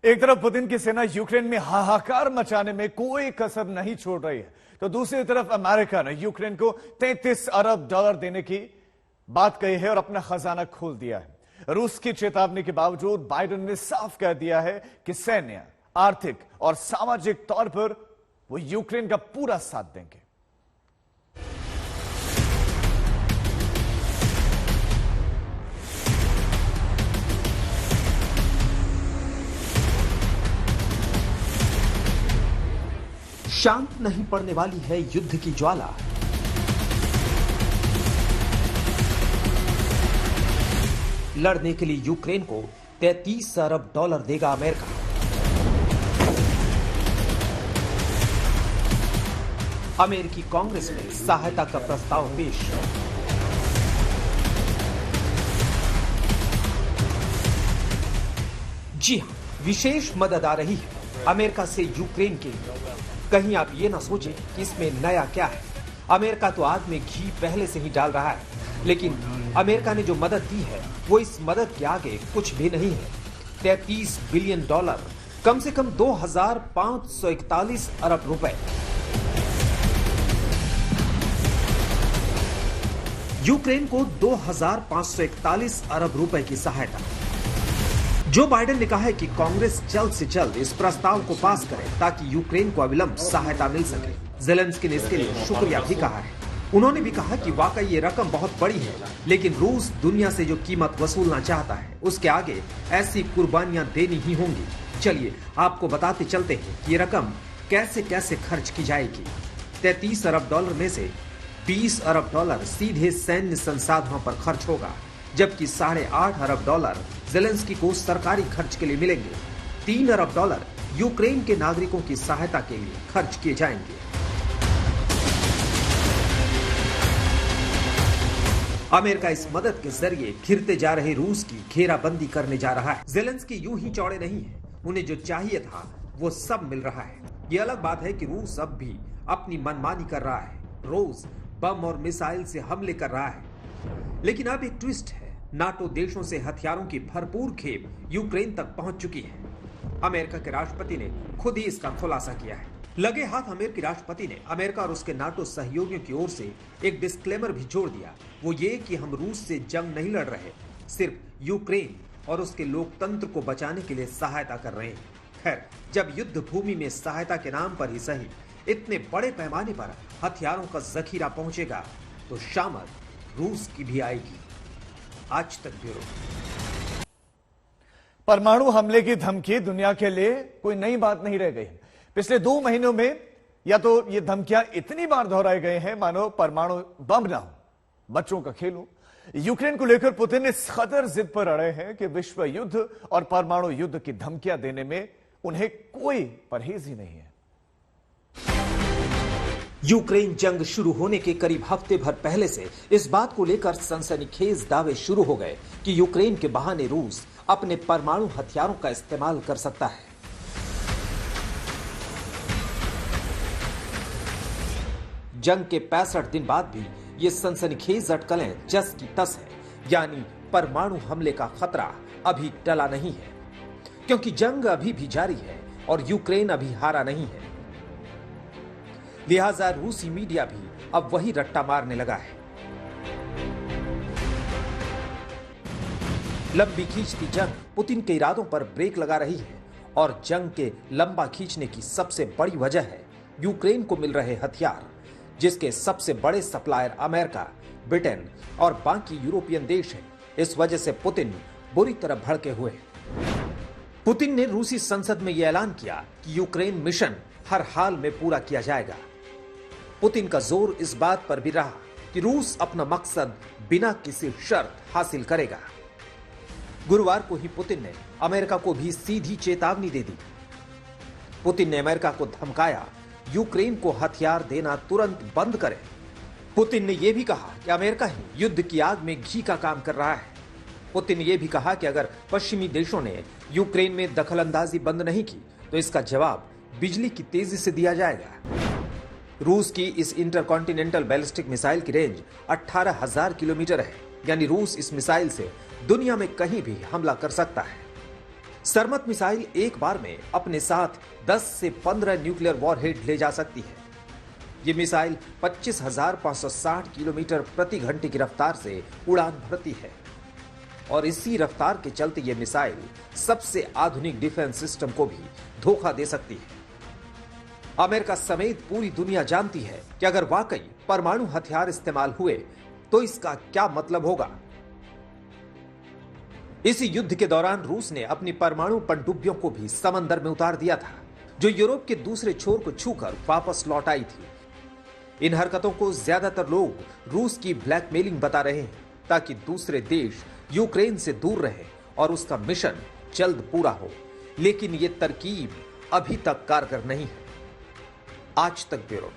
एक तरफ पुतिन की सेना यूक्रेन में हाहाकार मचाने में कोई कसर नहीं छोड़ रही है, तो दूसरी तरफ अमेरिका ने यूक्रेन को 33 अरब डॉलर देने की बात कही है और अपना खजाना खोल दिया है। रूस की चेतावनी के बावजूद बाइडेन ने साफ कह दिया है कि सैन्य, आर्थिक और सामाजिक तौर पर वो यूक्रेन का पूरा साथ देंगे। शांत नहीं पड़ने वाली है युद्ध की ज्वाला। लड़ने के लिए यूक्रेन को 33 अरब डॉलर देगा अमेरिका। अमेरिकी कांग्रेस में सहायता का प्रस्ताव पेश। जी हां, विशेष मदद आ रही है अमेरिका से यूक्रेन के लिए। कहीं आप ये ना सोचें कि इसमें नया क्या है। अमेरिका तो आग में घी पहले से ही डाल रहा है, लेकिन अमेरिका ने जो मदद दी है वो इस मदद के आगे कुछ भी नहीं है। 33 बिलियन डॉलर, कम से कम 2541 अरब रुपए। यूक्रेन को 2541 अरब रुपए की सहायता। जो बाइडेन ने कहा है कि कांग्रेस जल्द से जल्द इस प्रस्ताव को पास करे ताकि यूक्रेन को अविलंब सहायता मिल सके। ज़ेलेंस्की ने इसके लिए शुक्रिया भी कहा है। उन्होंने भी कहा कि वाकई ये रकम बहुत बड़ी है, लेकिन रूस दुनिया से जो कीमत वसूलना चाहता है उसके आगे ऐसी कुर्बानियां देनी ही होंगी। चलिए आपको बताते चलते हैं कि ये रकम कैसे कैसे खर्च की जाएगी। 33 अरब डॉलर में से 20 अरब डॉलर सीधे सैन्य संसाधनों पर खर्च होगा, जबकि 8.5 अरब डॉलर ज़ेलेंस्की को सरकारी खर्च के लिए मिलेंगे। 3 अरब डॉलर यूक्रेन के नागरिकों की सहायता के लिए खर्च किए जाएंगे। अमेरिका इस मदद के जरिए घिरते जा रहे रूस की घेराबंदी करने जा रहा है। ज़ेलेंस्की यूं ही चौड़े नहीं है, उन्हें जो चाहिए था वो सब मिल रहा है। ये अलग बात है कि रूस अब भी अपनी मनमानी कर रहा है, रोज बम और मिसाइल से हमले कर रहा है। लेकिन अब एक ट्विस्ट है, नाटो देशों से हथियारों की भरपूर खेप यूक्रेन तक पहुंच चुकी है। अमेरिका के राष्ट्रपति ने खुद ही इसका खुलासा किया है। लगे हाथ अमेरिकी राष्ट्रपति ने अमेरिका और उसके नाटो सहयोगियों की ओर से एक डिस्क्लेमर भी जोड़ दिया, वो ये कि हम रूस से जंग नहीं लड़ रहे, सिर्फ यूक्रेन और उसके लोकतंत्र को बचाने के लिए सहायता कर रहे हैं। खैर, जब युद्ध भूमि में सहायता के नाम पर ही सही इतने बड़े पैमाने पर हथियारों का जखीरा पहुंचेगा तो शामत रूस की भी आएगी। आज तक ब्यूरो। परमाणु हमले की धमकी दुनिया के लिए कोई नई बात नहीं रह गई। पिछले 2 महीनों में या तो ये धमकियां इतनी बार दोहराए गए हैं मानो परमाणु बम ना हो, बच्चों का खेल हो। यूक्रेन को लेकर पुतिन इस कदर जिद पर अड़े हैं कि विश्व युद्ध और परमाणु युद्ध की धमकियां देने में उन्हें कोई परहेज ही नहीं है। यूक्रेन जंग शुरू होने के करीब हफ्ते भर पहले से इस बात को लेकर सनसनीखेज दावे शुरू हो गए कि यूक्रेन के बहाने रूस अपने परमाणु हथियारों का इस्तेमाल कर सकता है। जंग के 65 दिन बाद भी ये सनसनीखेज अटकलें जस की तस है, यानी परमाणु हमले का खतरा अभी टला नहीं है, क्योंकि जंग अभी भी जारी है और यूक्रेन अभी हारा नहीं है। लिहाजा रूसी मीडिया भी अब वही रट्टा मारने लगा है। लंबी खींचती जंग पुतिन के इरादों पर ब्रेक लगा रही है और जंग के लंबा खींचने की सबसे बड़ी वजह है यूक्रेन को मिल रहे हथियार, जिसके सबसे बड़े सप्लायर अमेरिका, ब्रिटेन और बाकी यूरोपियन देश हैं। इस वजह से पुतिन बुरी तरह भड़के हुए हैं। पुतिन ने रूसी संसद में यह ऐलान किया कि यूक्रेन मिशन हर हाल में पूरा किया जाएगा। पुतिन का जोर इस बात पर भी रहा कि रूस अपना मकसद बिना किसी शर्त हासिल करेगा। गुरुवार को ही पुतिन ने अमेरिका को भी सीधी चेतावनी दे दी। पुतिन ने अमेरिका को धमकाया यूक्रेन को हथियार देना तुरंत बंद करे। पुतिन ने यह भी कहा कि अमेरिका ही युद्ध की आग में घी का काम कर रहा है। पुतिन ने यह भी कहा कि अगर पश्चिमी देशों ने यूक्रेन में दखलंदाजी बंद नहीं की तो इसका जवाब बिजली की तेजी से दिया जाएगा। रूस की इस इंटरकॉन्टिनेंटल बैलिस्टिक मिसाइल की रेंज 18,000 किलोमीटर है, यानी रूस इस मिसाइल से दुनिया में कहीं भी हमला कर सकता है। सरमत मिसाइल एक बार में अपने साथ 10 से 15 न्यूक्लियर वॉरहेड ले जा सकती है। ये मिसाइल 25,560 किलोमीटर प्रति घंटे की रफ्तार से उड़ान भरती है और इसी रफ्तार के चलते ये मिसाइल सबसे आधुनिक डिफेंस सिस्टम को भी धोखा दे सकती है। अमेरिका समेत पूरी दुनिया जानती है कि अगर वाकई परमाणु हथियार इस्तेमाल हुए तो इसका क्या मतलब होगा। इसी युद्ध के दौरान रूस ने अपनी परमाणु पनडुब्बियों को भी समंदर में उतार दिया था, जो यूरोप के दूसरे छोर को छूकर वापस लौट आई थी। इन हरकतों को ज्यादातर लोग रूस की ब्लैकमेलिंग बता रहे हैं ताकि दूसरे देश यूक्रेन से दूर रहे और उसका मिशन जल्द पूरा हो, लेकिन यह तरकीब अभी तक कारगर नहीं है। आज तक ब्यूरो।